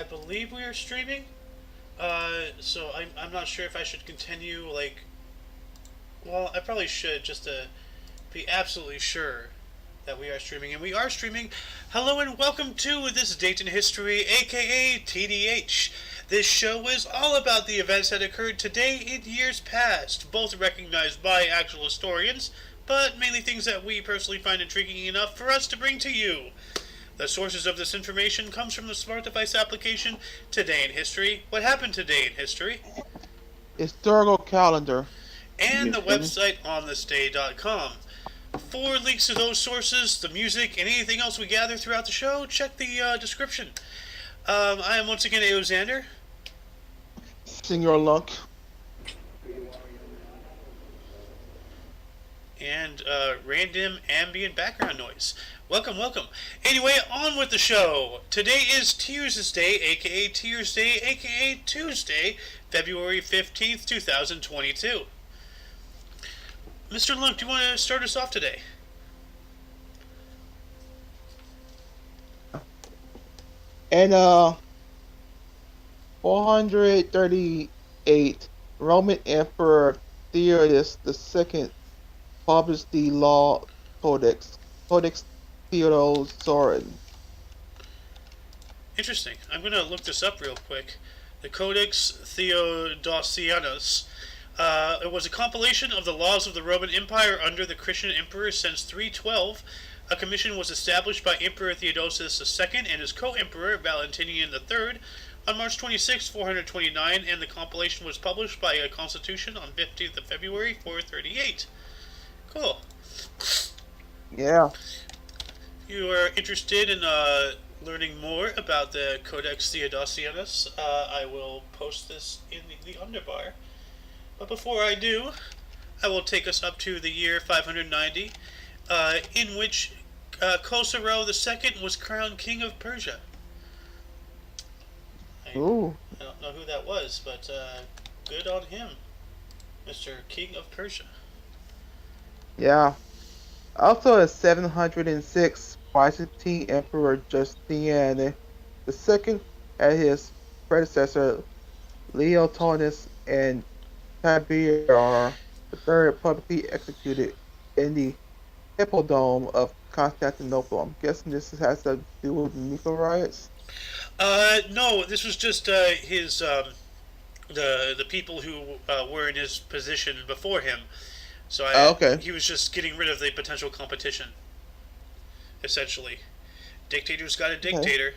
believe we are streaming. So I'm not sure if I should continue, like, well, I probably should just to be absolutely sure that we are streaming. And we are streaming. Hello and welcome to This Date in History, aka TDH. This show is all about the events that occurred today in years past, both recognized by actual historians, but mainly things that we personally find intriguing enough for us to bring to you. The sources of this information comes from the smart device application Today in History, What Happened Today in History, Historical calendar. and You the finished? website onthisday.com. For links to those sources, the music, and anything else we gather throughout the show, check the description. I am once again Aoxander, Senor Lunk. and random ambient background noise. Welcome, welcome. Anyway, on with the show. Today is Tuesday, aka Tuesday, aka Tuesday, February 15th, 2022. Mr. Lunk, do you want to start us off today? And 438, Roman Emperor Theodosius II published the law Codex Theodosium. Interesting. I'm going to look this up real quick. The Codex Theodosianus. It was a compilation of the laws of the Roman Empire under the Christian emperors since 312. A commission was established by Emperor Theodosius II and his co-emperor Valentinian III on March 26, 429, and the compilation was published by a constitution on 15th of February, 438. Cool. Yeah. If you are interested in learning more about the Codex Theodosianus, I will post this in the underbar. But before I do, I will take us up to the year 590, in which Khosrow II was crowned King of Persia. Ooh. I don't know who that was, but good on him, Mr. King of Persia. Yeah. Also in 706, Byzantine Emperor Justinian II had his predecessor Leotonus and Tiberius III publicly executed in the Hippodrome of Constantinople. I'm guessing this has to do with Miko riots. No, this was just his the people who were in his position before him. So Okay. he was just getting rid of the potential competition, essentially. Dictator's got a Okay. dictator.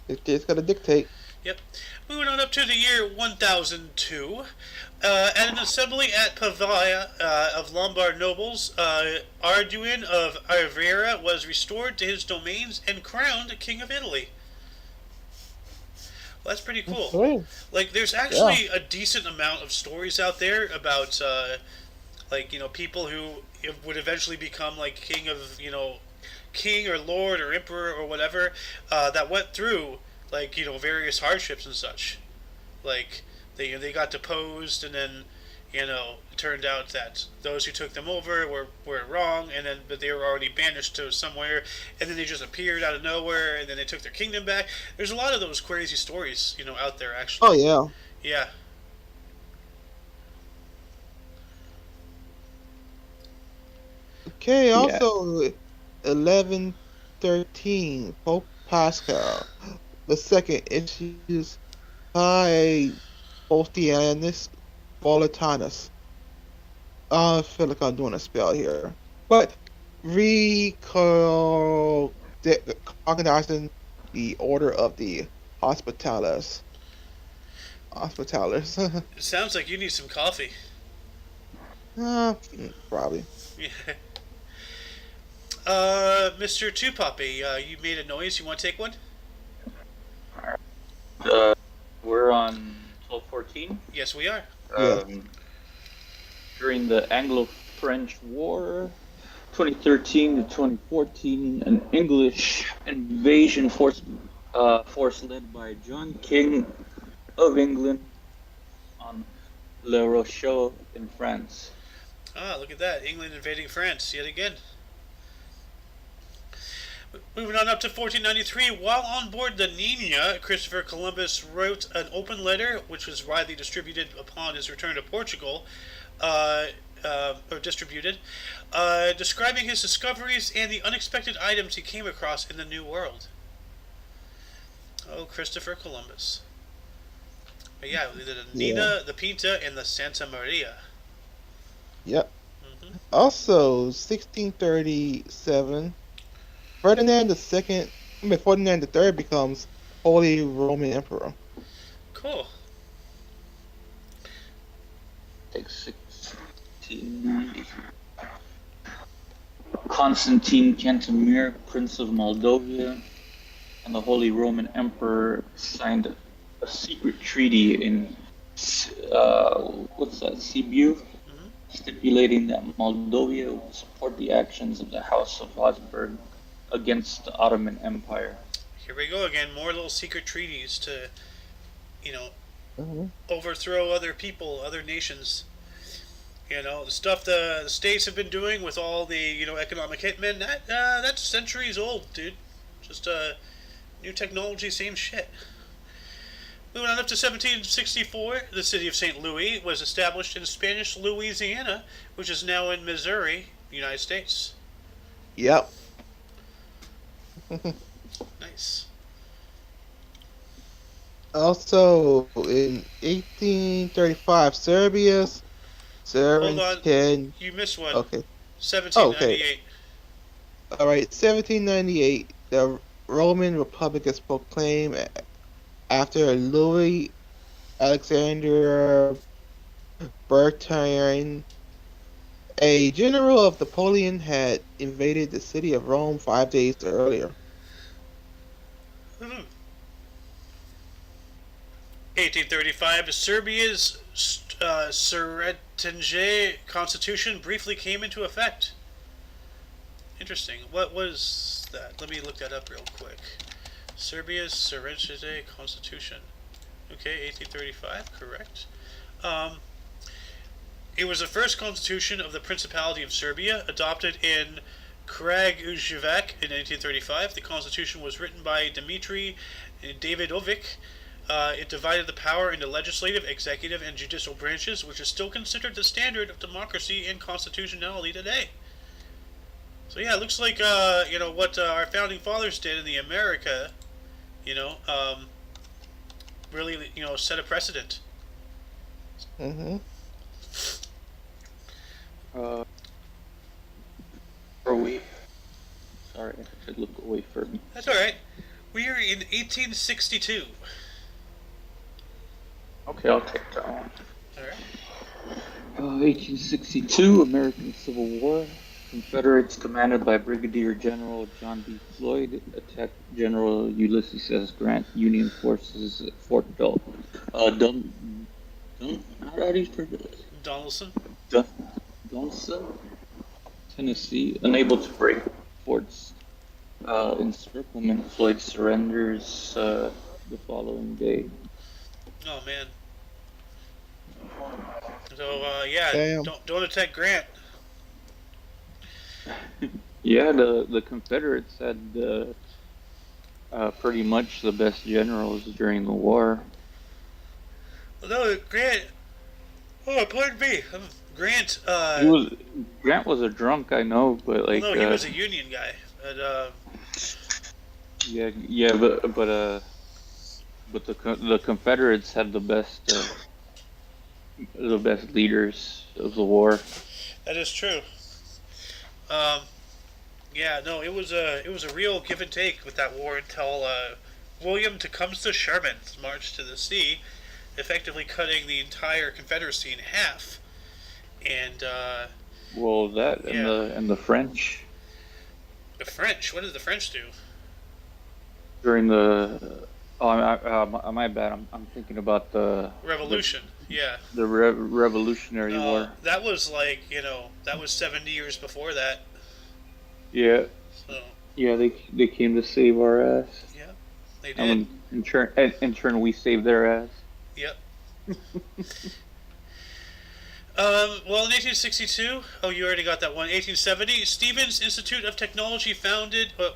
It's gonna dictate. Yep. Moving on up to the year 1002. At an assembly at Pavia of Lombard nobles, Arduin of Arvera was restored to his domains and crowned King of Italy. Well, that's pretty cool. Okay. Like, there's Yeah. actually a decent amount of stories out there about, like, people who would eventually become, like, king or lord or emperor or whatever, that went through, like, various hardships and such. Like, they got deposed, and then, it turned out that those who took them over were wrong, and then but they were already banished to somewhere, and then they just appeared out of nowhere, and then they took their kingdom back. There's a lot of those crazy stories, out there Oh actually. yeah. Yeah. Okay. Yeah. Also, 1113, Pope Pascal II issues High Ostianus Volatinus. I feel like I'm doing a spell here, but recognizing the order of the Hospitalis. Hospitalis. It sounds like you need some coffee. Probably. Yeah. Mr. Two Poppy, you made a noise. You want to take one? Uh, we're on 1214. Yes, we are. Yeah. During the Anglo-French War, 2013 to 2014, an English invasion force led by John King of England on La Rochelle in France. Ah, look at that. England invading France yet again. Moving on up to 1493, while on board the Nina, Christopher Columbus wrote an open letter, which was widely distributed upon his return to Portugal, uh, or distributed, describing his discoveries and the unexpected items he came across in the New World. Oh, Christopher Columbus. But yeah, we did the Yeah. Nina, the Pinta, and the Santa Maria. Yep. Hmm. Also, 1637, Ferdinand II, Ferdinand III becomes Holy Roman Emperor. Cool. Take 1690. Constantine Cantemir, Prince of Moldavia, and the Holy Roman Emperor signed a secret treaty in what's that, Sibiu, Hmm. stipulating that Moldavia would support the actions of the House of Habsburg against the Ottoman Empire. Here we go again. More little secret treaties to, you know, Mhm. overthrow other people, other nations. The stuff the states have been doing with all the economic hitmen. That's centuries old, dude. Just new technology, same shit. Moving on up to 1764, the city of St. Louis was established in Spanish Louisiana, which is now in Missouri, United States. Yep. Nice. Also, in 1835, Serbia's Hold on, 17. you missed one. Okay. Oh, okay. 1798. All right. 1798, the Roman Republic is proclaimed after Louis Alexander Bertrand, a general of Napoleon, had invaded the city of Rome 5 days earlier. 1835, Serbia's Sretenje constitution briefly came into effect. Interesting. What was that? Let me look that up real quick. Serbia's Sretenje constitution. Okay, 1835, correct. Um, it was the first constitution of the Principality of Serbia, adopted in Kragujevac in 1835. The constitution was written by Dmitry Davidovic. It divided the power into legislative, executive, and judicial branches, which is still considered the standard of democracy and constitutionality today. So yeah, it looks like what our founding fathers did in the America, you know, um, really set a precedent. Hmm. Uh, are we? Sorry, I should look away from. That's all right. We are in 1862. Okay, I'll take that one. All right. 1862, American Civil War. Confederates commanded by Brigadier General John B. Floyd attacked General Ulysses S. Grant Union forces at Fort how do you pronounce it? Donaldson. Donelson, Tennessee. Unable to break fort's encirclement, Floyd surrenders the following day. Oh man. So yeah, Damn. don't attack Grant. Yeah, the Confederates had pretty much the best generals during the war. No, Grant. Oh, pardon me. Grant. Grant was a drunk, I know, but like No, he was a Union guy. And, yeah, but the Confederates had the best leaders of the war. that is true. Um, yeah, no, it was a real give and take with that war until William Tecumseh Sherman marched to the sea, effectively cutting the entire Confederacy in half. And Well, that yeah, and the French the French. What did the French do? during the my bad. I'm thinking about Revolution. Yeah. the Revolutionary War. That was like that was 70 years before that. Yeah, So yeah, they came to save our ass. yeah, they And did. in turn we saved their ass. Yep. Well, in 1862, oh, you already got that one. 1870, Stevens Institute of Technology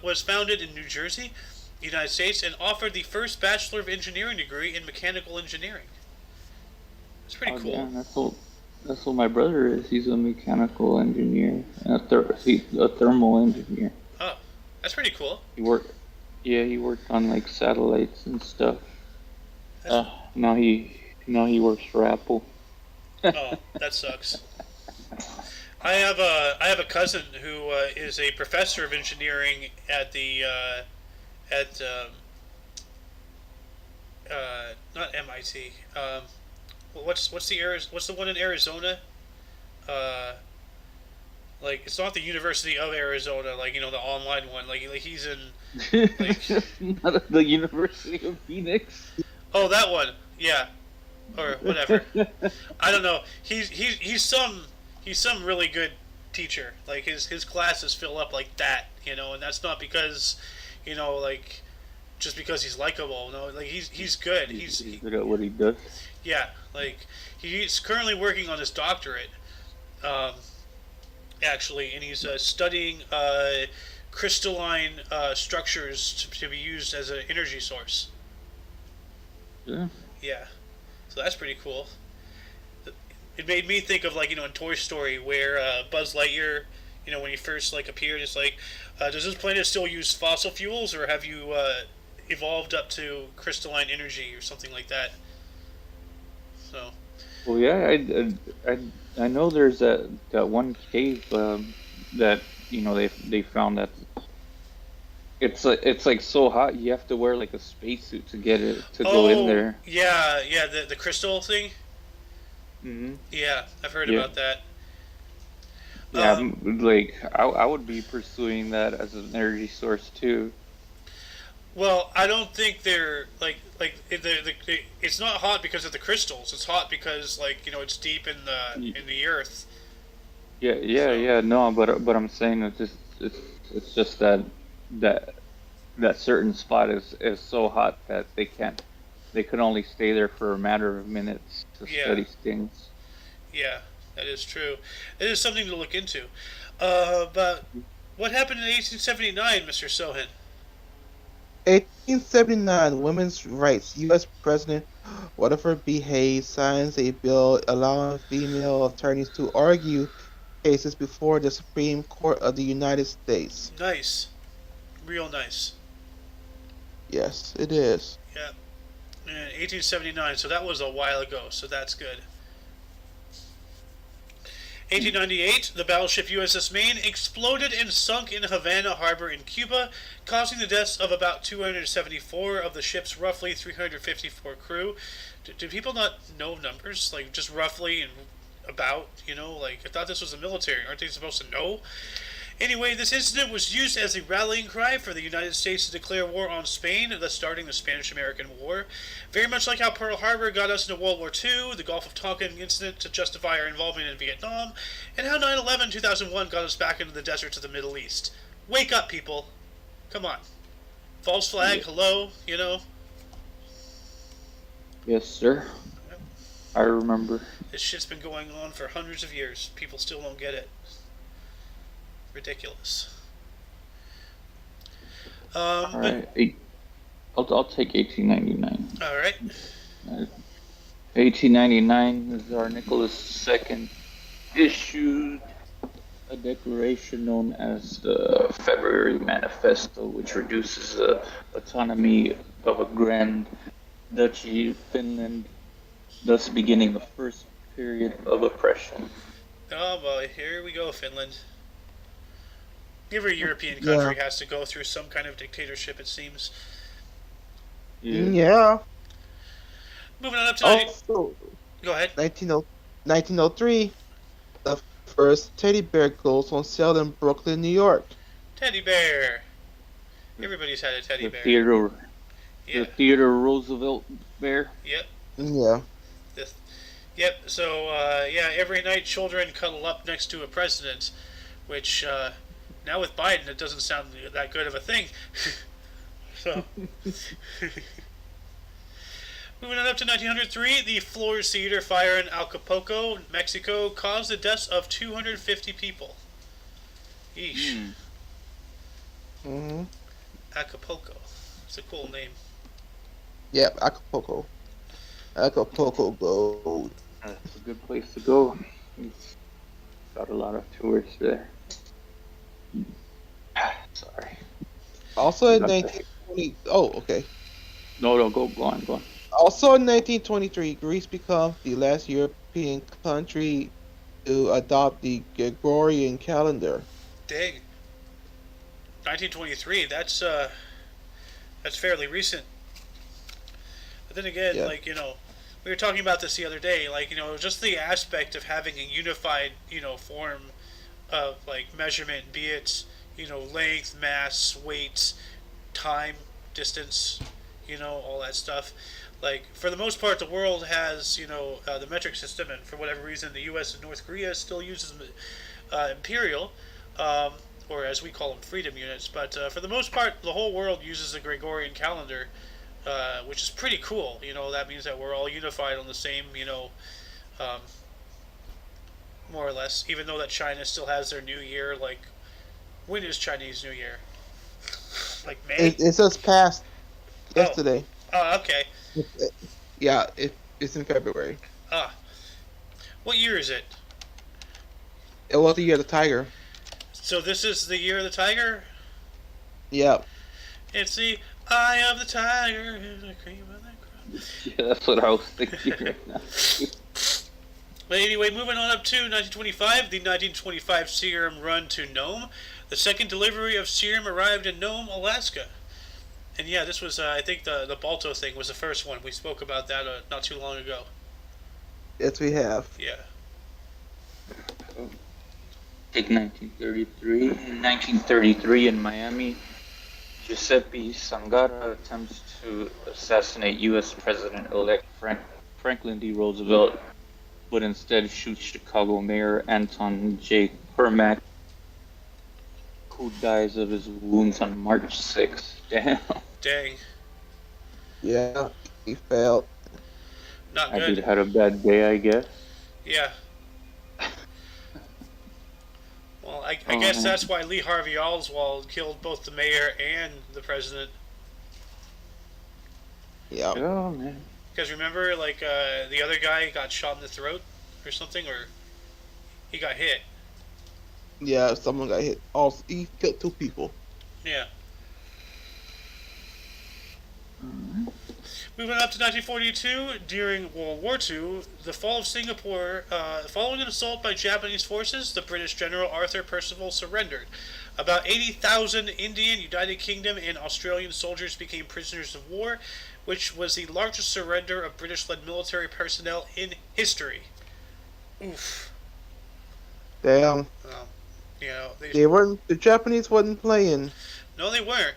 was founded in New Jersey, United States, and offered the first Bachelor of Engineering degree in mechanical engineering. It's pretty Oh, cool. damn, that's what my brother is. He's a mechanical engineer, he's a thermal engineer. Oh, that's pretty cool. He worked, yeah, he worked on like satellites and stuff. That's, Now he works for Apple. oh, that sucks. I have a cousin who is a professor of engineering at the at not MIT. What's the one in Arizona? Uh, like it's not the University of Arizona, like the online one. Like he's in like Not at the University of Phoenix. oh that one, yeah, or whatever. I don't know. He's some really good teacher. Like his classes fill up like that, and that's not because, like just because he's likable. No, like he's good. He's good at what he does. Yeah, like he's currently working on his doctorate, um, actually, and he's studying crystalline structures to be used as an energy source. Yeah. Yeah, so that's pretty cool. It made me think of in Toy Story where Buzz Lightyear, when he first appeared, it's like, does this planet still use fossil fuels, or have you evolved up to crystalline energy or something like that? So Well, yeah, I know there's that one cave that they found that it's like so hot you have to wear like a spacesuit to get it to go in oh there. yeah, the crystal thing. Hmm. Yeah, I've heard Yeah, about that. yeah. Um, Like I would be pursuing that as an energy source too. well, I don't think they're it's not hot because of the crystals. It's hot because it's deep in Y- the earth. Yeah, yeah, So yeah. No, but I'm saying it's just that that certain spot is so hot that they can only stay there for a matter of minutes to yeah, study things. yeah, that is true. It is something to look into. But what happened in 1879, Mr. Sohan? 1879, women's rights. U.S. President Rutherford B. Hayes signs a bill allowing female attorneys to argue cases before the Supreme Court of the United States. Nice, real nice. Yes, it is. Yeah, in 1879. So that was a while ago. So that's good. 1898, the battleship USS Maine exploded and sunk in Havana Harbor in Cuba, causing the deaths of about 274 of the ship's roughly 354 crew. Do people not know numbers? Like, just roughly and about, I thought this was the military. Aren't they supposed to know? Anyway, this incident was used as a rallying cry for the United States to declare war on Spain, thus starting the Spanish-American War. Very much like how Pearl Harbor got us into World War II, the Gulf of Tonkin incident to justify our involvement in Vietnam, and how 9/11 2001 got us back into the deserts of the Middle East. Wake up, people. Come on. False flag, Yeah. hello, Yes, sir. I remember. This shit's been going on for hundreds of years. People still don't get it. Ridiculous. All But right, I'll take 1899. all right. 1899, the Tsar Nicholas II issued a declaration known as the February Manifesto, which reduces the autonomy of a Grand Duchy Finland, thus beginning the first period of oppression. Oh boy, here we go, Finland. Every European Yeah. country has to go through some kind of dictatorship, it seems. Yeah. Yeah. Moving on up to Also, Go ahead. 1903, the first teddy bear goes on sale in Brooklyn, New York. Teddy bear. Everybody's had a teddy The bear. Theodore, Yeah. the Theodore Roosevelt bear. Yep. Yeah. This. Yep. So yeah, every night children cuddle up next to a president, which now with Biden it doesn't sound that good of a thing. So. Moving on up to 1903, the Flores Theater fire in Acapulco, Mexico, caused the deaths of 250 people. Yeesh. Hmm. Mm-hmm. Acapulco. It's a cool name. Yep, Acapulco. Acapulco Gold. That's a good place to go. It's got a lot of tourists there. Sorry. Also I in got the. 1920. Oh, okay. No, go on, go on. Also in 1923, Greece becomes the last European country to adopt the Gregorian calendar. Dang. 1923. That's fairly recent. But then again, Yeah. like we were talking about this the other day. Like just the aspect of having a unified form of like measurement, be it length, mass, weight, time, distance, all that stuff. Like for the most part, the world has the metric system, and for whatever reason, the U.S. and North Korea still uses imperial, um, or as we call them, freedom units. But for the most part, the whole world uses the Gregorian calendar, which is pretty cool. That means that we're all unified on the same, um, more or less. Even though that China still has their New Year, like when is Chinese New Year? Like May? It just passed Oh, yesterday. okay. Yeah, it's in February. Ah, what year is it? It was the year of the tiger. So this is the year of the tiger. Yeah. It's the eye of the tiger, and the cream of the crop. Yeah, that's what I was thinking right now. But anyway, moving on up to 1925, the 1925 serum run to Nome. The second delivery of serum arrived in Nome, Alaska. And yeah, this was, I think the Balto thing was the first one. We spoke about that not too long ago. Yes, we have. Yeah. Take 1933. In 1933 in Miami, Giuseppe Sangara attempts to assassinate U.S. President-elect Franklin D. Roosevelt, but instead shoots Chicago Mayor Anton J. Kermack, who dies of his wounds on March 6th. Damn. Dang. Yeah, he failed. Not I did good. had a bad day, I guess. Yeah. Well, I Oh, guess man. that's why Lee Harvey Oswald killed both the mayor and the president. Yeah. Oh, man. Because remember, like, the other guy got shot in the throat or something, or he got hit. Yeah, someone got hit. Also, he killed two people. Yeah. Moving up to 1942, during World War II, the fall of Singapore, following an assault by Japanese forces, the British General Arthur Percival surrendered. About 80,000 Indian, United Kingdom, and Australian soldiers became prisoners of war, which was the largest surrender of British-led military personnel in history. Oof. Damn. They The Japanese wasn't playing. no, they weren't.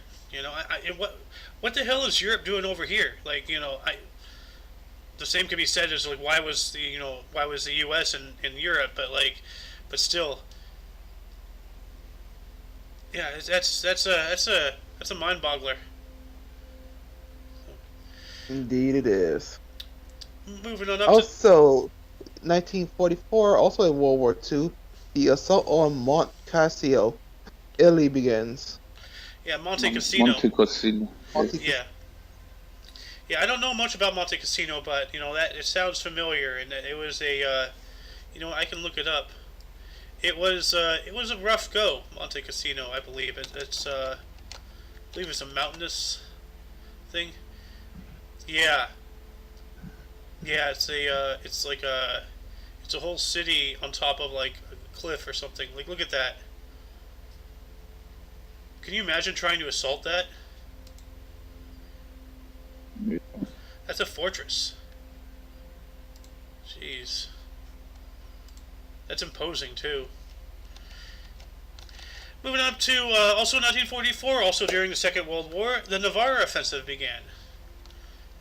What the hell is Europe doing over here? Like, the same could be said as like why was the U.S. in Europe, but like, but still, yeah, that's a mind boggler. Indeed it is. Moving on up to Also, 1944, also in World War II, the assault on Mont Cassio, Italy begins. yeah, Monte Cassino. Monte Cassino. Yeah, yeah, I don't know much about Monte Cassino, but that it sounds familiar, and it was I can look it up. It was a rough go, Monte Cassino. I believe I believe it's a mountainous thing. Yeah, yeah, it's a whole city on top of like a cliff or something. Like, look at that. Can you imagine trying to assault that? That's a fortress. Jeez. That's imposing, too. Moving up to also 1944, also during the Second World War, the Navarre Offensive began.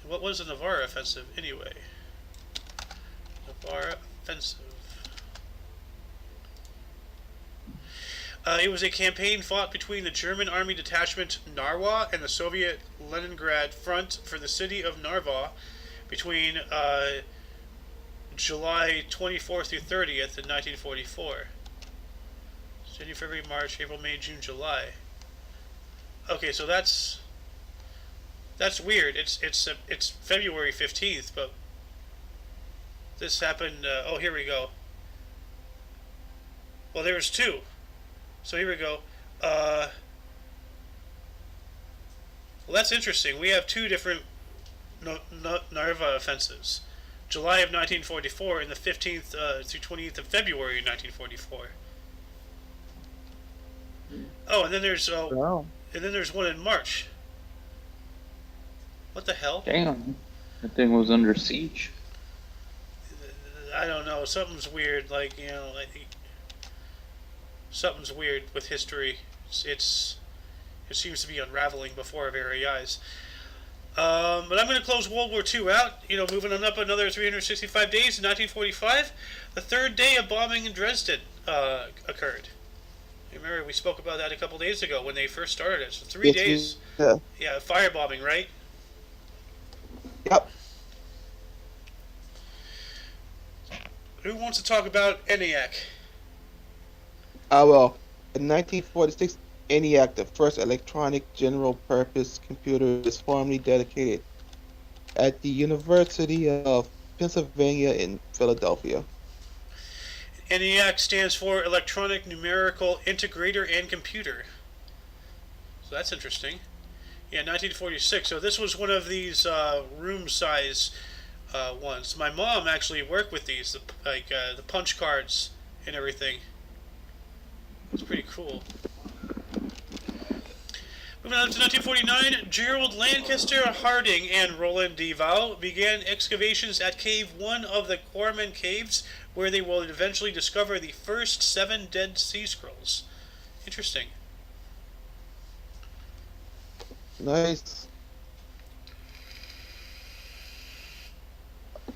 What was the Navarre Offensive, anyway? Navarre Offensive. It was a campaign fought between the German Army Detachment Narwa and the Soviet Leningrad Front for the city of Narva, between July 24th through 30th in 1944. January, February, March, April, May, June, July. Okay, so that's weird. It's February 15th, but this happened. Oh, here we go. Well, there was two. So here we go. Well, that's interesting. We have two different Narva offensives. July of 1944 and the 15th through 20th of February 1944. Oh, and then there's Wow. one in March. What the hell? Damn, that thing was under siege. I don't know. Something's weird. Like something's weird with history. It seems to be unraveling before our very eyes. But I'm going to close World War II out. Moving on up another 365 days in 1945, the third day of bombing in Dresden occurred. Remember, we spoke about that a couple days ago when they first started it. So 3 days. Yeah. Yeah, firebombing, right? Yep. Who wants to talk about ENIAC? Well, in 1946, ENIAC, the first electronic general-purpose computer, is formally dedicated at the University of Pennsylvania in Philadelphia. ENIAC stands for Electronic Numerical Integrator and Computer. So that's interesting. Yeah, 1946. So this was one of these room-size ones. My mom actually worked with these, the punch cards and everything. It's pretty cool. Moving on to 1949, Gerald Lancaster Harding and Roland DeVoe began excavations at Cave 1 of the Corman Caves, where they will eventually discover the first 7 Dead Sea Scrolls. Interesting. Nice.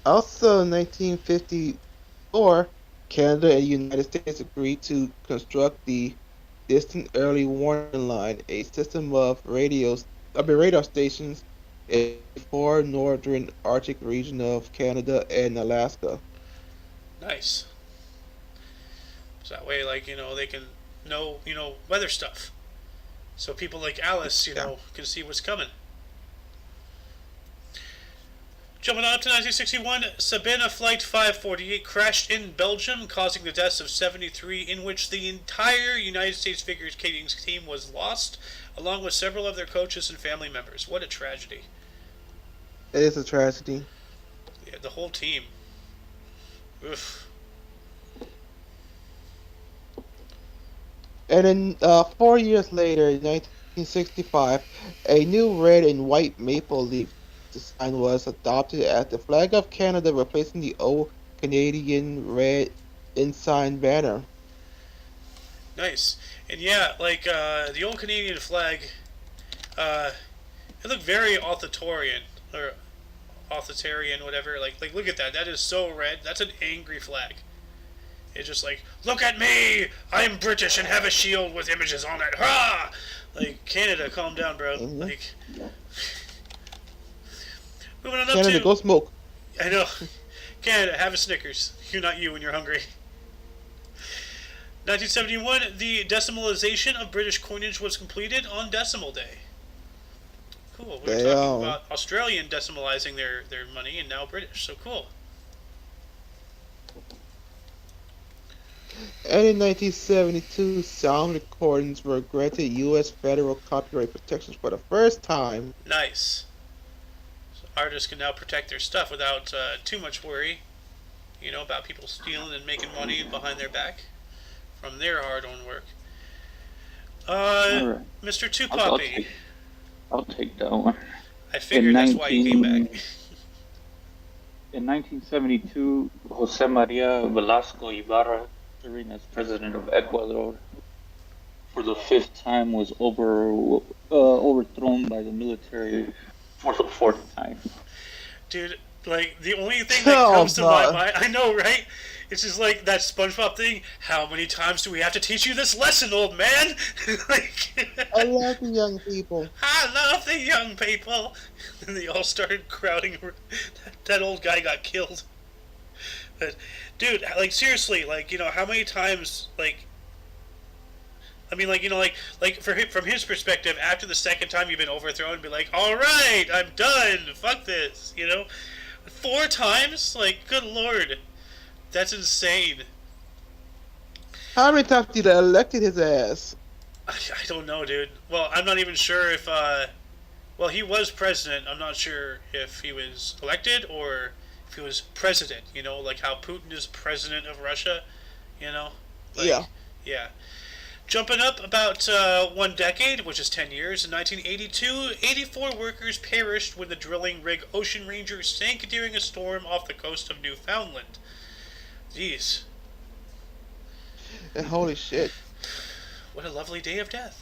Also, in 1954, Canada and the United States agreed to construct the Distant Early Warning Line, a system of radar stations in the far northern Arctic region of Canada and Alaska. Nice. So that way, they can know, weather stuff. So people like Alice, Yeah. can see what's coming. Jumping on up to 1961, Sabena Flight 548 crashed in Belgium, causing the deaths of 73, in which the entire United States figure skating team was lost, along with several of their coaches and family members. What a tragedy. It is a tragedy. Yeah, the whole team. Oof. And then 4 years later, in 1965, a new red and white maple leaf design was adopted as the flag of Canada, replacing the old Canadian red ensign banner. Nice. And yeah, the old Canadian flag, uh, it looked very authoritarian, or authoritarian, whatever. Like look at that. That is so red. That's an angry flag. It's just like, look at me! I'm British and have a shield with images on it. Ha! Like, Canada, calm down, bro. Mhm. Like, moving on up Canada, go to... smoke. I know. Canada, have a Snickers. You're not you when you're hungry. 1971, the decimalization of British coinage was completed on Decimal Day. Cool. We were talking about Australian decimalizing their money, and now British. So cool. And in 1972, sound recordings were granted U.S. federal copyright protections for the first time. Nice. So artists can now protect their stuff without too much worry, about people stealing and making money behind their back from their hard-earned work. Alright. Mr. Two I'll Puppy. I'll take that one. I figured that's why you came back. In 1972, Jose Maria Velasco Ibarra, serving as president of Ecuador for the 5th time, was overthrown by the military for the 4th time. Dude, the only thing that comes to my mind, I know, right? It's just like that SpongeBob thing. How many times do we have to teach you this lesson, old man? Like, I love the young people. I love the young people. And they all started crowding. That old guy got killed. But, dude, like seriously, like how many times, like, I mean, like for him, from his perspective, after the second time you've been overthrown, be like, all right, I'm done. Fuck this. 4 times, like, good lord, that's insane. How many times did they elected his ass? I don't know, dude. Well, I'm not even sure if well, he was president. I'm not sure if he was elected or if he was president. Like how Putin is president of Russia. You know, Yeah. like yeah. Jumping up about 1 decade, which is 10 years, in 1982, 84 workers perished when the drilling rig Ocean Ranger sank during a storm off the coast of Newfoundland. Jeez, And holy shit. what a lovely day of death.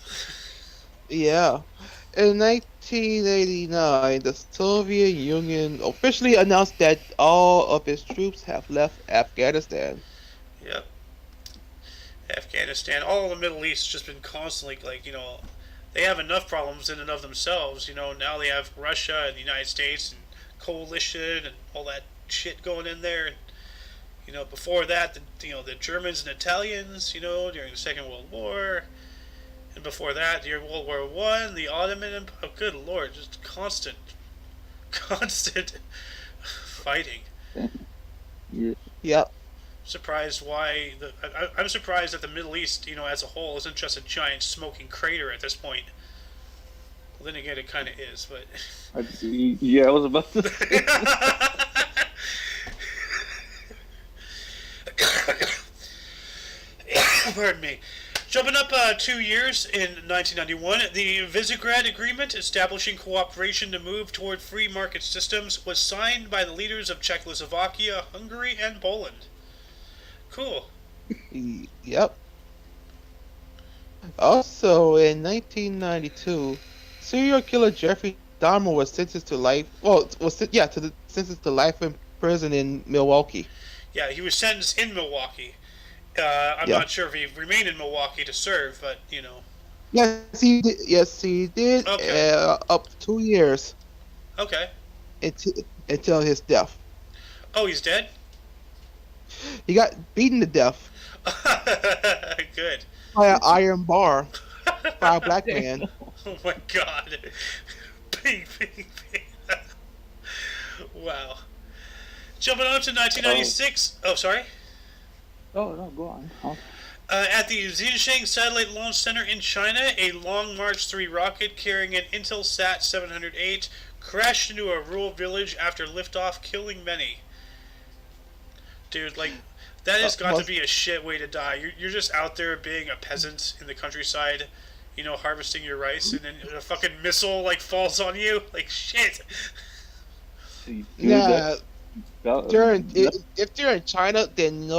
Yeah. In 1989, the Soviet Union officially announced that all of its troops have left Afghanistan. Yep. Afghanistan, all of the Middle East, just been constantly like they have enough problems in and of themselves. Now they have Russia and the United States and coalition and all that shit going in there. And before that, the Germans and Italians, during the Second World War, and before that, during World War One, the Ottoman Empire. Oh, good lord, just constant fighting. Yeah. Yep. Surprised why I'm surprised that the Middle East, as a whole, isn't just a giant smoking crater at this point. Well, then again, it kind of is, but Yeah, I was about to say. pardon me. Jumping up 2 years in 1991, the Visegrad Agreement establishing cooperation to move toward free market systems was signed by the leaders of Czechoslovakia, Hungary, and Poland. Cool. Yep. Also, in 1992, serial killer Jeffrey Dahmer was sentenced to life. Well, sentenced to life in prison in Milwaukee. Yeah, he was sentenced in Milwaukee. I'm Yeah. not sure if he remained in Milwaukee to serve, but Yes, he did. Yes, he did. Okay. Up to 2 years Okay. until his death. Oh, he's dead? He got beaten to death Good. by an iron bar by a black man. Oh my god. Bing, bing, bing. Wow. Jumping on to 1996. Oh, sorry. Oh no, go on. At the Xicheng Satellite Launch Center in China, a Long March 3 rocket carrying an Intelsat 708 crashed into a rural village after liftoff, killing many. Dude, like, that has got to be a shit way to die. You're just out there being a peasant in the countryside, harvesting your rice, and then a fucking missile, like, falls on you. Like, shit. See, dude, Yeah, that- if you're in China, then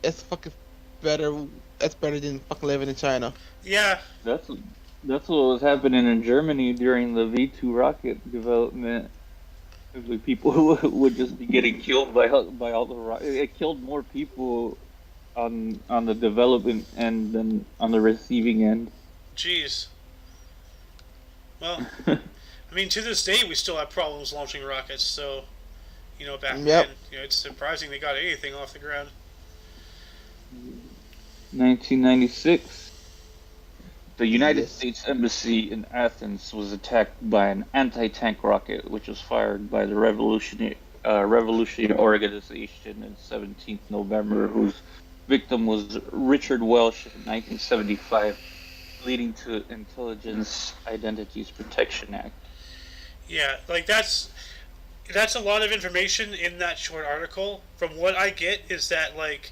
it's fucking better. That's better than fucking living in China. Yeah. that's that's what was happening in Germany during the V2 rocket development. People would just be getting killed by all the rockets. It killed more people on the development end than on the receiving end. Jeez. Well, I mean, to this day, we still have problems launching rockets, so, back Yep. then, it's surprising they got anything off the ground. 1996, the United Yes. States Embassy in Athens was attacked by an anti-tank rocket, which was fired by the Revolutionary Organization on 17th November, whose victim was Richard Welsh in 1975, leading to Intelligence Identities Protection Act. Yeah, like that's a lot of information in that short article. From what I get is that like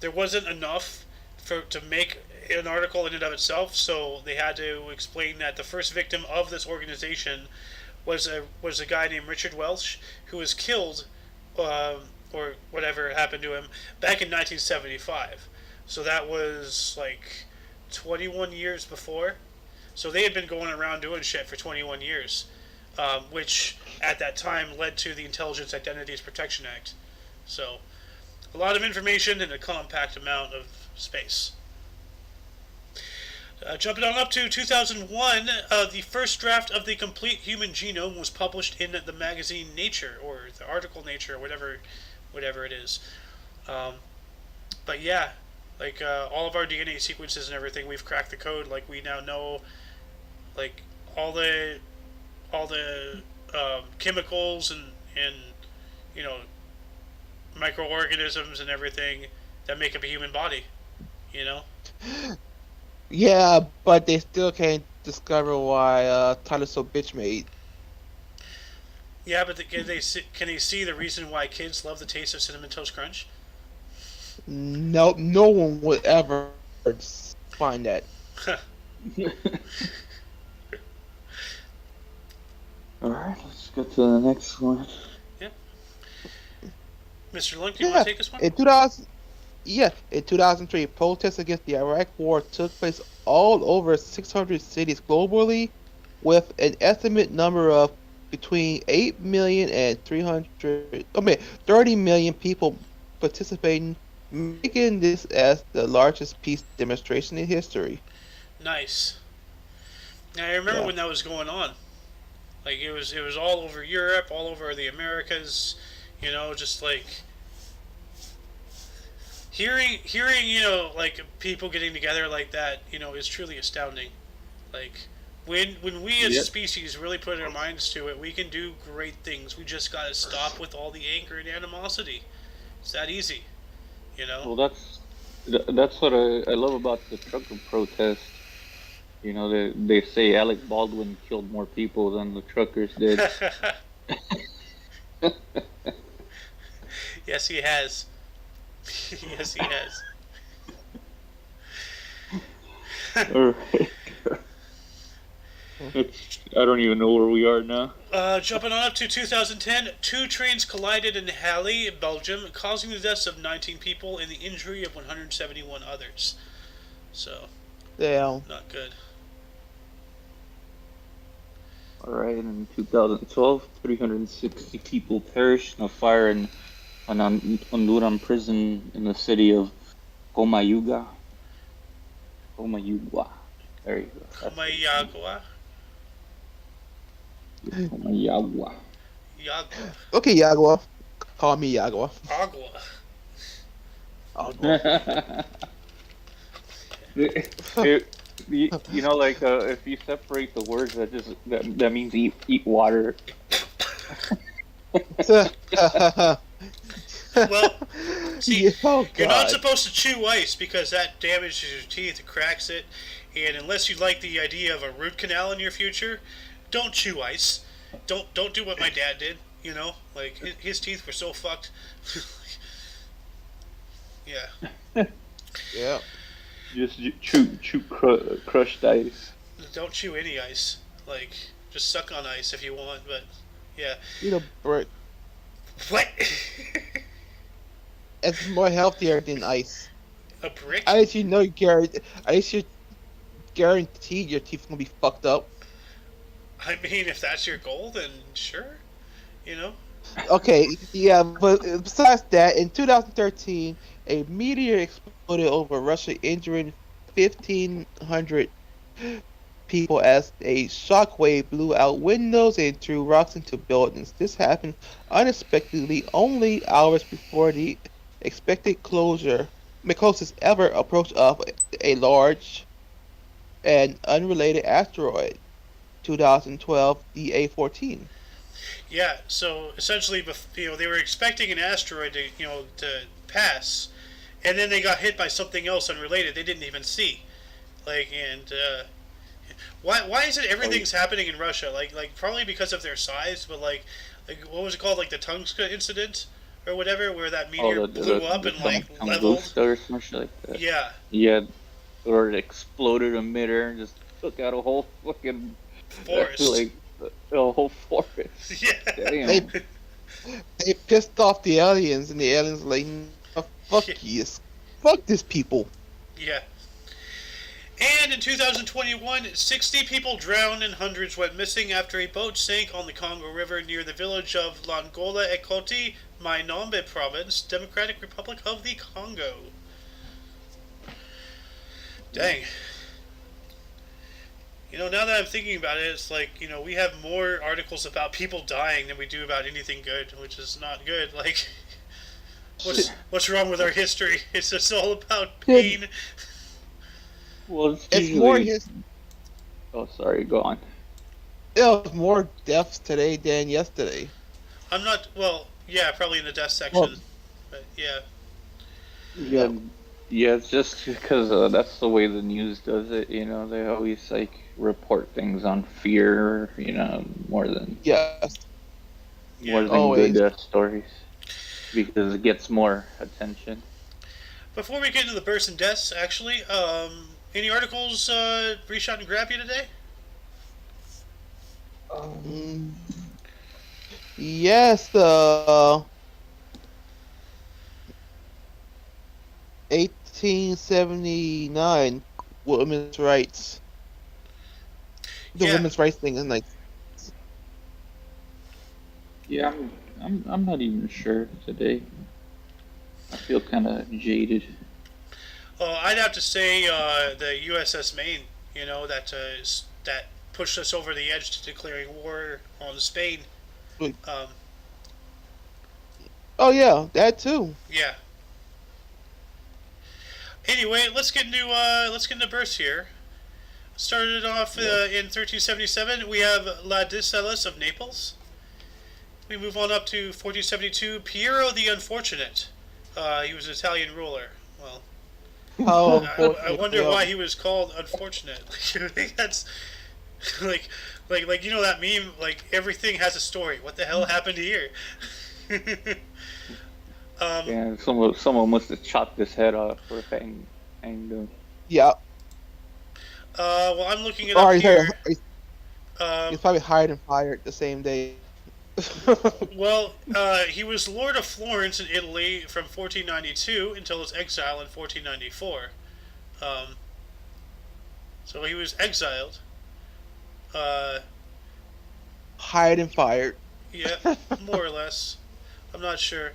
there wasn't enough to make an article in and of itself, so they had to explain that the first victim of this organization was a guy named Richard Welsh who was killed or whatever happened to him back in 1975. So that was like 21 years before. So they had been going around doing shit for 21 years, which at that time led to the Intelligence Identities Protection Act. So A lot of information in a compact amount of space. Jumping on up to 2001, the first draft of the complete human genome was published in the magazine Nature, or the article Nature, or whatever it is. Um, but yeah, like all of our DNA sequences and everything, we've cracked the code. Like we now know, like all the all the chemicals and you know microorganisms and everything that make up a human body. You know. Yeah, but they still can't discover why Tyler's so bitch made. Yeah, but can they see the reason why kids love the taste of cinnamon toast crunch? No, no one would ever find that. All right, let's go to the next one. Yeah, Mr. Lunk, do you want Yeah, to take this one? in 2000, yeah, in 2003, protests against the Iraq War took place all over 600 cities globally, with an estimate number of between 8 million and 30 million people participating, making this as the largest peace demonstration in history. Nice. Now, I remember Yeah. when that was going on. Like it was all over Europe, all over the Americas. Just like hearing like people getting together like that. Is truly astounding. Like when we as a Yep. species really put our minds to it, we can do great things. We just gotta stop with all the anger and animosity. It's that easy. You know. Well, that's what I love about the trucker protest. You know, they say Alec Baldwin killed more people than the truckers did. Yes, he has. Yes, he has. All right. I don't even know where we are now. Jumping on up to 2010, two trains collided in Halle, Belgium, causing the deaths of 19 people and the injury of 171 others. So, Damn. not good. All right, in 2012, 360 people perished in a fire in an Honduran prison in the city of Comayuga. Comayugua. There you go. That's it. Komayagua? Comayagua. Yagua. Okay, Yagua. Call me Yagua. Agua. Yagua. You know, like if you separate the words, that means eat water. Well, see, Oh you're not God. supposed to chew ice because that damages your teeth, it cracks it, and unless you like the idea of a root canal in your future, don't chew ice. Don't do what my dad did. Like his teeth were so fucked. Yeah, Yeah. Just chew crushed ice. don't chew any ice. Like just suck on ice if you want, but yeah. Eat a brick. What? It's more healthier than ice. A brick? At least you know at least you guaranteed your teeth gonna be fucked up. I mean, if that's your goal, then sure. You know. Okay, yeah, but besides that, in 2013, a meteor exploded over Russia, injuring 1,500 people as a shockwave blew out windows and threw rocks into buildings. This happened unexpectedly only hours before the expected closest ever approach of a large and unrelated asteroid, 2012 DA14. Yeah. So essentially, they were expecting an asteroid to pass, and then they got hit by something else unrelated they didn't even see. Why is it everything's happening in Russia? Like probably because of their size, but like what was it called? Like the Tungska incident or whatever, where that Oh, meteor blew up and like leveled. Tunguska or some shit like that. Yeah, Yeah, or it exploded in midair and just took out a whole fucking forest. like a whole forest. Yeah. Damn. They pissed off the aliens, and the aliens like, "Nah, fuck Yeah. you, fuck these people." Yeah. And in 2021, 60 people drowned and hundreds went missing after a boat sank on the Congo River near the village of Langola Ekoti, Mainombe Province, Democratic Republic of the Congo. Dang. Now that I'm thinking about it, it's like, we have more articles about people dying than we do about anything good, which is not good. Like, what's wrong with our history? It's just all about pain. Well, it's It's more usually. Oh, sorry. Go on. There's more deaths today than yesterday. I'm not, well, yeah, probably in the death Well, section, but yeah. Yeah, yep. yeah. It's just because that's the way the news does it. They always like report things on fear. More than Yes. more Yeah. than good Always. stories because it gets more attention. Before we get into the births and deaths, actually, any articles reshot and grab you today? Mm, yes. 1879 women's rights. The Yeah. women's rights thing is like, Yeah, I'm not even sure today. I feel kind of jaded. I'd have to say the USS Maine. That pushed us over the edge to declaring war on Spain. Um, oh yeah, that too. yeah. Anyway, let's get into births here. Started off Yeah. in 1377. We have Ladislaus of Naples. We move on up to 1472. Piero the Unfortunate. He was an Italian ruler. Well, How I unfortunate. wonder Yeah. why he was called unfortunate. That's like, that meme. Like everything has a story. What the hell happened here? um, Yeah, someone must have chopped his head off or hanged him. Yeah. well, I'm looking it up Or here. he's Um, probably hired and fired the same day. well, he was Lord of Florence in Italy from 1492 until his exile in 1494. Um, so he was exiled. Uh, Hired and fired. yeah, more or less. I'm not sure.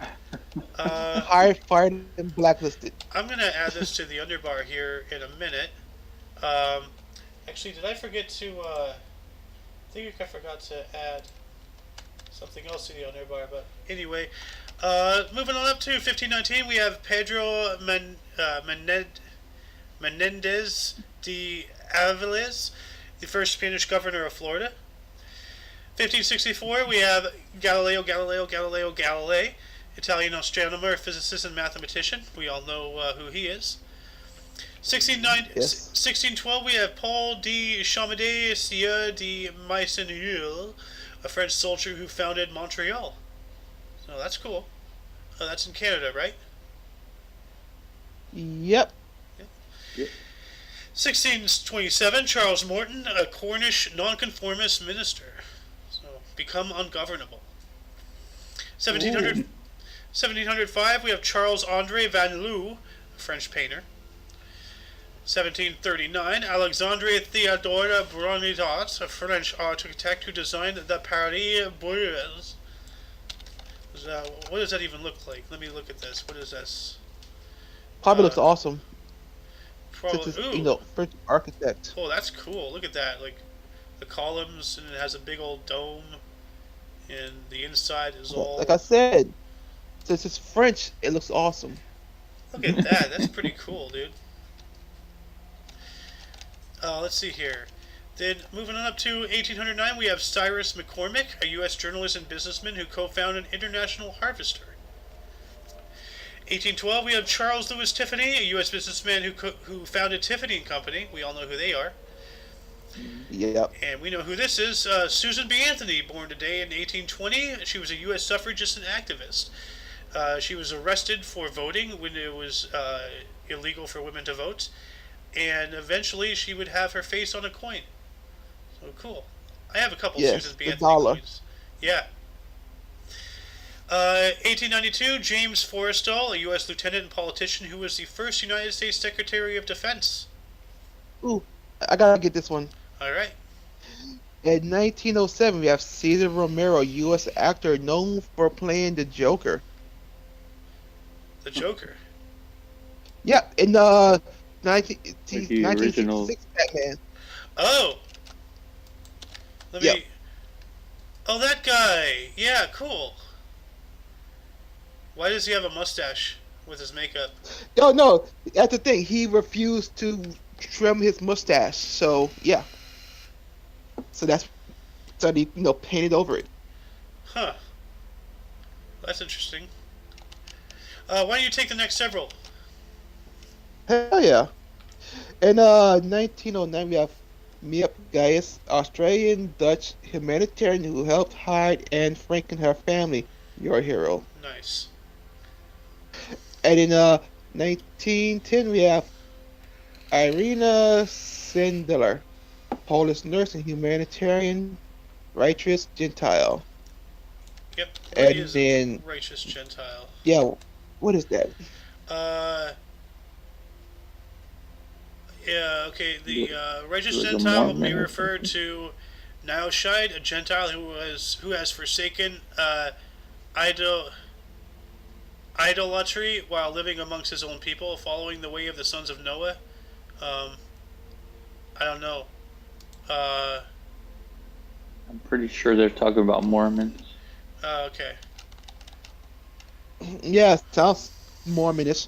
Uh, Hired, fired, and blacklisted. I'm gonna add this to the underbar here in a minute. Um, actually, did I forget to? I think I forgot to add something else to the underbar. But anyway, moving on up to 1519, we have Pedro Menendez de Aviles, the first Spanish governor of Florida. 1564, we have Galileo Galilei, Italian astronomer, physicist, and mathematician. We all know who he is. Yes. 1612, we have Paul de Chaumede Sieur de Maisonneuil, a French soldier who founded Montreal. So that's cool. That's in Canada, right? Yep. Yeah. Yep. 1627, Charles Morton, a Cornish nonconformist minister. So become ungovernable. 1700, Ooh. 1705, we have Charles Andre Van Loo, a French painter. 1739, Alexandre Theodore Brunitot, a French architect who designed the Paris Bourgeois. What does that even look like? Let me look at this. What is this? Probably Uh, looks awesome since Probably. it's Ooh. French architect. Oh, that's cool. Look at that. Like the columns, and it has a big old dome, and the inside is Like I all. said, since it's French, it looks awesome. Look at that. That's pretty cool, dude. Let's see here. Then moving on up to 1809, we have Cyrus McCormick, a U.S. journalist and businessman who co-founded International Harvester. 1812, we have Charles Louis Tiffany, a U.S. businessman who founded Tiffany and Company. We all know who they are. Yep. And we know who this is. Susan B. Anthony, born today in 1820. She was a U.S. suffragist and activist. She was arrested for voting when it was illegal for women to vote. And eventually she would have her face on a coin. So cool. I have a couple Yes. Susan B. The Anthony dollar. coins. Yeah. 1892, James Forrestal, a U.S. lieutenant and politician who was the first United States Secretary of Defense. Ooh, I gotta get this one. All right. In 1907, we have Cesar Romero, U.S. actor known for playing the Joker. The Joker. Yep, in 19, Like the original. 1966 Batman. Oh, let Yep. me. Oh, that guy. Yeah, cool. Why does he have a mustache with his makeup? No, no, that's the thing. He refused to trim his mustache. So yeah, so that's so he painted over it. Huh. That's interesting. Why don't you take the next several? Hell yeah. In 1909, we have Miep Gaius, Australian Dutch humanitarian who helped hide Anne Frank and her family. Your hero. Nice. And in 1910, we have Irina Sendler, Polish nurse and humanitarian, righteous Gentile. Yep. What And is a then, righteous Gentile? yeah, what is that? Uh, yeah. Okay. The righteous Like a Gentile may Mormon or refer something. to Naushide, a Gentile who has forsaken idol idolatry while living amongst his own people, following the way of the sons of Noah. Um, I don't know. Uh, I'm pretty sure they're talking about Mormons. okay. Yeah, sounds Mormonish.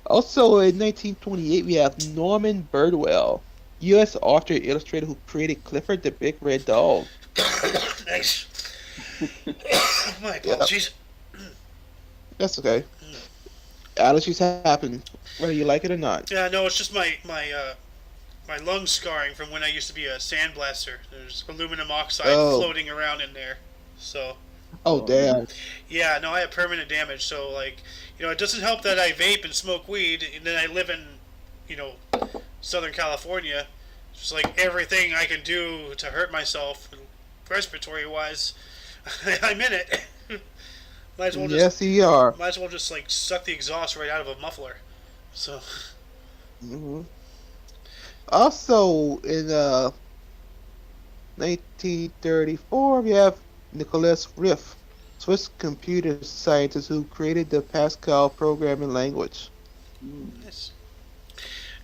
Also, in 1928, we have Norman Birdwell, U.S. author and illustrator who created Clifford the Big Red Dog. Thanks. My Yeah, apologies. that's okay. Allergies happen, whether you like it or not. Yeah, no, it's just my lung scarring from when I used to be a sandblaster. There's aluminum oxide Oh, floating around in there. So oh, Oh no. damn. yeah, no, I have permanent damage. So like, it doesn't help that I vape and smoke weed, and then I live in, you know, Southern California. It's just like everything I can do to hurt myself, respiratory wise, I'm in it. might as well just Yes, you are. might as well just like suck the exhaust right out of a muffler. So Hmm. Also, in 1934, we have Nicholas Riff, Swiss computer scientist who created the Pascal programming language. Hmm. nice.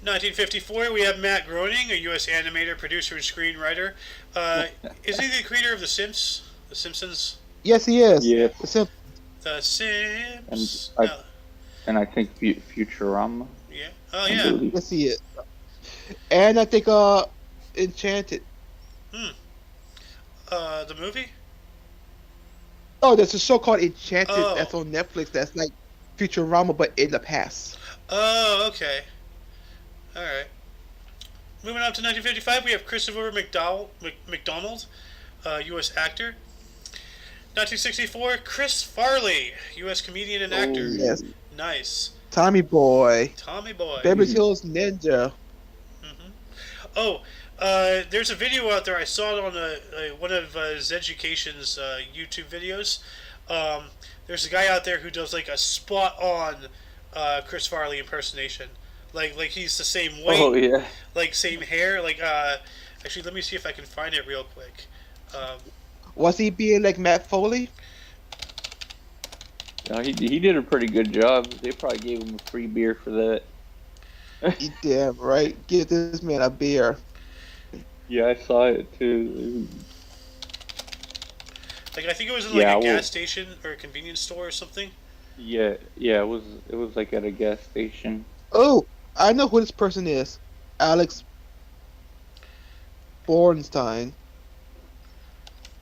1954, we have Matt Groening, a U.S. animator, producer, and screenwriter. Uh, is he the creator of The Simpsons? Yes, he is. Yes, The Sim- The and Sims. I No. and I think Futurama. Yeah. Oh I yeah. believe. yes, he is. And I think Enchanted. Hmm. The movie. Oh, there's a show called Enchanted Oh. that's on Netflix that's like Futurama but in the past. Oh. Okay. All right. Moving on to 1955, we have Christopher McDonald, U.S. actor. 1964, Chris Farley, U.S. comedian and actor. Yes. Oh. Nice. Tommy Boy. Tommy Boy. Beverly Hmm. Hills Ninja. Hmm. Oh, there's a video out there. I saw it on one of Zeducation's YouTube videos. Um, there's a guy out there who does like a spot on Chris Farley impersonation. Like he's the same Oh weight, yeah. like same hair. Actually, let me see if I can find it real quick. Um, Was he being like Matt Foley? No, he did a pretty good job. They probably gave him a free beer for that. You damn right. Give this man a beer. Yeah, I saw it too. like I think it was in like Yeah, a well, gas station or a convenience store or something. yeah, it was like at a gas station. Oh, I know who this person is. Alex Bornstein.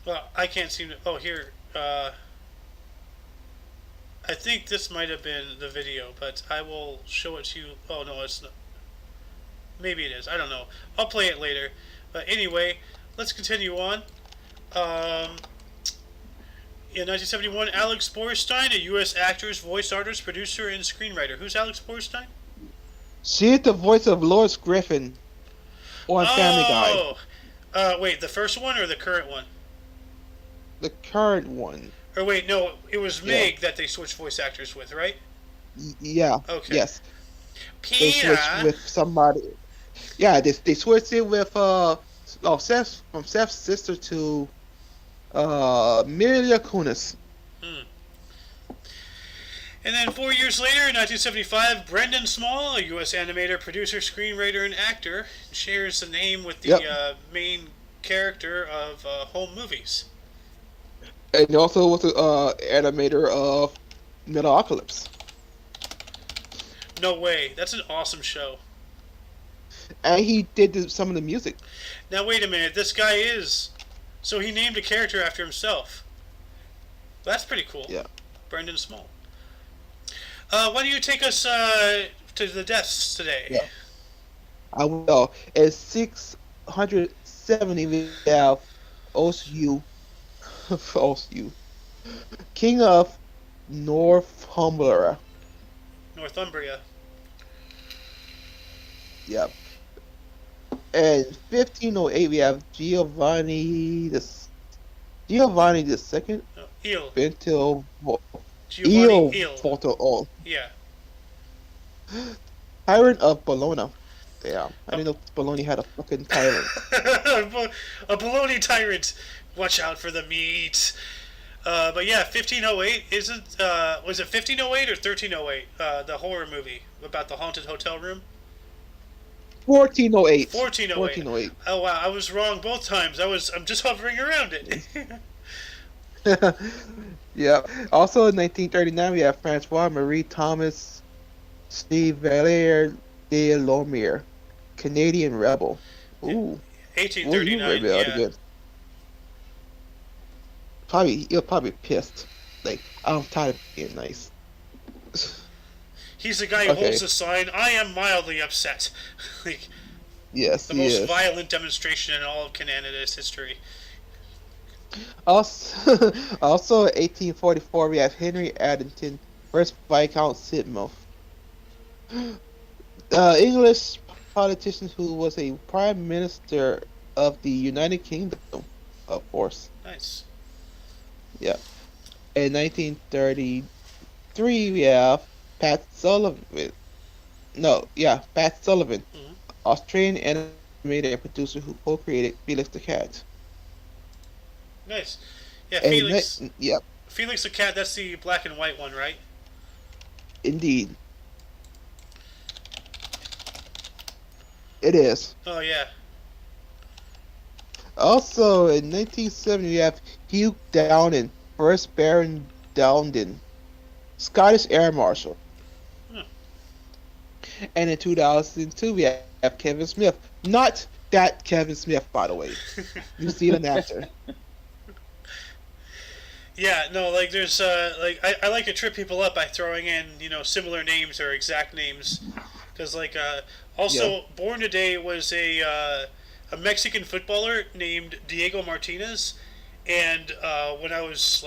Well, I can't seem to. Oh, here. I think this might have been the video, but I will show it to you. Oh no, it's not. Maybe it is. I don't know. I'll play it later. But anyway, let's continue on. Um, in 1971, Alex Borstein, a U.S. actor, voice artist, producer, and screenwriter. Who's Alex Borstein? She is the voice of Lois Griffin on Family Guy. Oh, wait, the first one or the current one? The current one. Or wait, no, it was Yeah. Meg that they switched voice actors with, right? Yeah. Okay. Yes. They switched Peter. with somebody. Yeah, they switched it with Seth from Seth's sister to Mila Kunis. Hmm. And then 4 years later, in 1975, Brendan Small, a U.S. animator, producer, screenwriter, and actor, shares the name with the Yep, main character of home movies. and he also was the animator of Metalocalypse, No way. That's an awesome show. and he did some of the music. Now, wait a minute. This guy is. So he named a character after himself. That's pretty cool. Yeah, Brendan Small. Why don't you take us to the deaths today? yeah. I will. At 670, we have Osu, Osu, King of Northumbria. Northumbria. Yep. And 1508, we have Giovanni the Second Oh, Eel. Bentil Giovanni Il Eel. Photo Yeah. Tyrant of Bologna. Damn, I A, didn't know Bologna had a fucking tyrant. a baloney tyrant. Watch out for the meat. But yeah, 1508 isn't. Was it 1508 or 1308? The horror movie about the haunted hotel room. 1408. 1408. 1408. Oh wow, I was wrong both times. I'm just hovering around it. Yeah. Also in 1939, we have Francois Marie Thomas Chevalier de Lomere, Canadian rebel. Ooh, what were you 1839. rebelled Yeah, against? Probably you're probably pissed. Like I'm tired of being nice. he's the guy who holds Okay. the sign. I am mildly upset. Like Yes, the he most is. violent demonstration in all of Canada's history. Also, also in 1844, we have Henry Addington, first Viscount Sidmouth, English politician who was a prime minister of the United Kingdom, of course. Nice. Yeah. In 1933, we have Pat Sullivan. No, yeah, Pat Sullivan, Hmm. Australian animator and producer who co-created Felix the Cat. Nice. Yeah, And Felix. yep, Felix the cat. That's the black and white one, right? indeed, it is. Oh yeah. Also, in 1970, we have Hugh Dowden, first Baron Dowden, Scottish Air Marshal. Hmm. And in 2002, we have Kevin Smith. Not that Kevin Smith, by the way. New Zealand actor. Yeah, no, like there's like I like to trip people up by throwing in similar names or exact names, because like Yeah. also born today was a Mexican footballer named Diego Martinez, and when I was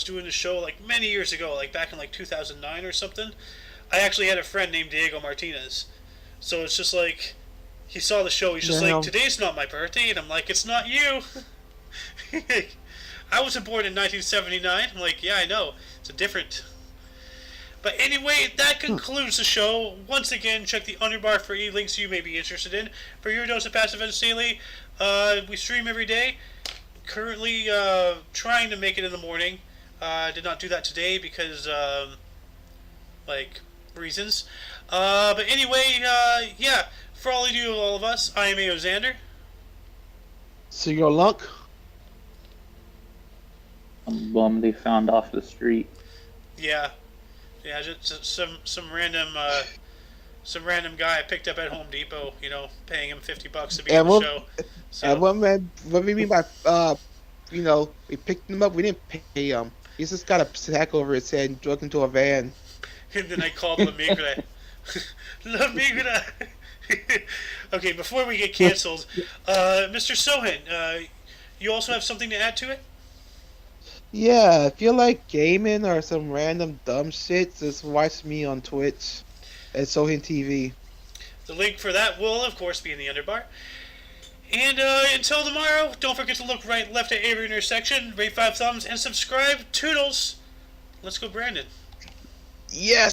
doing the show like many years ago, like back in like 2009 or something, I actually had a friend named Diego Martinez, so it's just like he saw the show, he's just like, Now, today's not my birthday, and I'm like, it's not you. I wasn't born in 1979. I'm like, yeah, I know. It's a different. But anyway, that hmm, concludes the show. Once again, check the underbar for e-links you may be interested in. For your dose of passive events daily, we stream every day. Currently trying to make it in the morning. Did not do that today because, like, reasons. But anyway, yeah. For all of you, all of us, I am A.O. Xander. so your luck. A bum they found off the street. Yeah, yeah, just some random guy I picked up at Home Depot. Paying him $50 to be on And the what show. and So what we mean by we picked him up. We didn't pay him. He's just got a sack over his head and drugged into a van. and then I called La Migra. La Migra. Okay, before we get canceled, Mr. Sohan, you also have something to add to it? Yeah, if you like gaming or some random dumb shit, just watch me on Twitch at Sohin TV. The link for that will, of course, be in the underbar. And until tomorrow, don't forget to look right, left at every intersection, rate 5 thumbs, and subscribe. Toodles! Let's go, Brandon. Yes.